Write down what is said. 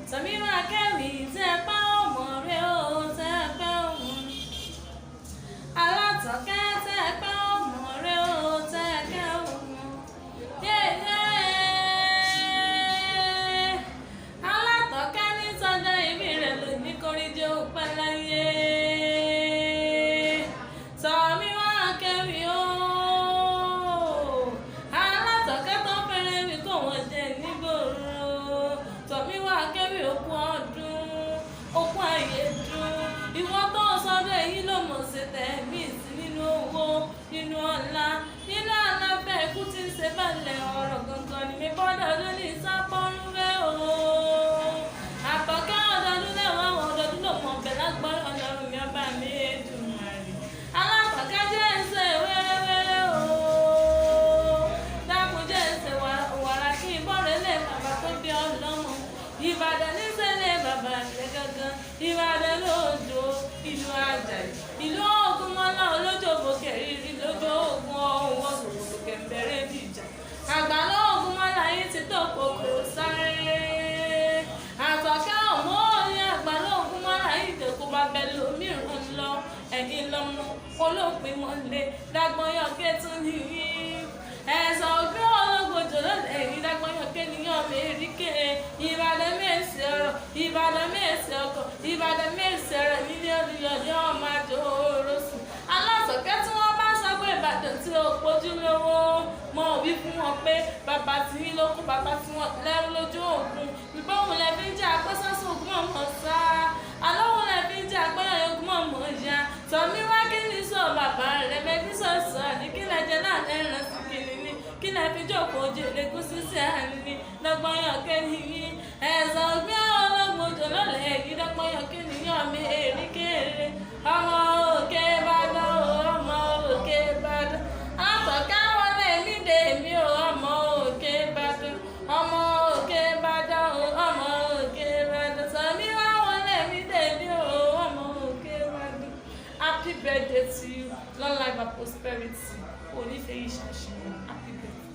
Tọ́míwá Kẹ́mi tẹ́ bá ọmọ rẹ̀ ó tẹ́ bá ọmọ. Alátọ̀kẹ́ tẹ́ bá ọmọ rẹ̀ ó tẹ́ bá ọmọ. Alátọ̀kẹ́ ní sọ́jọ́ ìbí rẹ̀ ló ní kórìíjẹ́ ó pẹ́ láyé. Tọ́míwá Kẹ́mi ó. Alátọ̀kẹ́ tó fẹ́rẹ̀ mi kò wọ́n jẹ nígboro. Tọ́míwá Kẹ́mi òkú ọdún, òkú ayé dùn. Ìwọ tó sọdọ̀ èyí ló mọ̀ ṣe tẹ̀mí sí nínú owó, nínú ọlá, nínú àlàáfẹ́ ikú tí ń ṣe balẹ̀ ọ̀rọ̀ gangan ni mi bọ́dọ̀ ló ní sápọ́nrú rẹ̀ o. Àtọ̀kẹ́ ọdọọdún lẹ́wọ̀n àwọn ọdọọdún ló mọ̀ bẹ̀ lágbára Ọlọ́run mi ọba mi Èdùmàrè. Alátọ̀kẹ́ jẹ́ ẹsẹ̀ wẹ́rẹ́wẹ́rẹ́ o. Dákun jẹ́ ẹsẹ̀ wàrà kí n bọ́rẹ̀ lé bàbá tó bí ọlọ́mọ. Ìbàdàn ní sẹ́lẹ̀ bàbá rẹ̀ gangan. Ìbàdàn lójó ìlú Àjàyí. Ìlú Ògúnmọ́lá olójòbó kẹrìírí lójó Ògún ọ̀hún ọ̀sọ̀gbọ̀sọ kẹ̀mbẹ̀rẹ̀ dìjà. Àgbàlá Ògúnmọ́lá yìí ti tó kòkò sáré. Àtọ̀kẹ́ ọ̀mọ́ òní àgbàlá Ògúnmọ́lá yìí tó kó bá bẹ lómìíràn lọ. Ẹ̀yin lọ́mọ olópin mọ́lẹ̀ Dágbọ́nyọ̀ kẹ́tún nìyí. Ẹ̀sán ògbé ológbòjò lọ́lẹ̀ èyí Dágbọ́nyọ̀ kẹ́niyàn mẹ́ríkè. Ìbàdàn mẹ́sì ọ̀rọ̀, Ìbàdàn mẹ́sì ọkọ̀, Ìbàdàn mẹ́sì ọ̀rọ̀ nílé olùyọ̀ ní ọmọ àjò orosùn. Alátọ̀kẹ́ tí wọ́n bá sọ pé Ìbàdàn tí ó pójú lówó, mọ òbí fún wọn pé bàbá tí yín ló kú bàbá tí wọ́n lẹ́rú lójú òkun. Ìbọ̀wùn lẹ́bí ń jẹ́ àpẹ́sọ́sọ́ ògùn ọmọ sá. Alóhùn lẹ́bí ń jẹ́ àpẹ́yàn ogun ọmọ ya. Tọ́míwá kí ni sọ bàbá rẹ̀ bẹ́bí sọ̀sọ̀ ní kí lẹ́jẹ̀ náà lẹ́ràn sí kìnìún. Kí lẹ́ fi jókòó jèrè kú sísẹ́ àní Dágbọ́nyọ̀ kẹ́niyàn. Ẹ̀sán ògbé ológbòjò lọ́lẹ̀ èyí Dágbọ́nyọ̀ kẹ́niyàn mẹ́ríkèrè. Ọmọ òkè Ìbàdàn o, ọmọ òkè Ìbàdàn. Àtọ̀kẹ́ wọlé mi dé mi o, ọmọ òkè Ìbàdàn. Ọmọ òkè Ìbàdàn o, ọmọ òkè Ìbàdàn. Tọ́míwá wọlé mi dé mi o, ọmọ òkè Ìbàdàn. Happy birthday to you, long life and prosperity. Onífẹ́ yìí ṣàṣeyọrí. Happy birthday.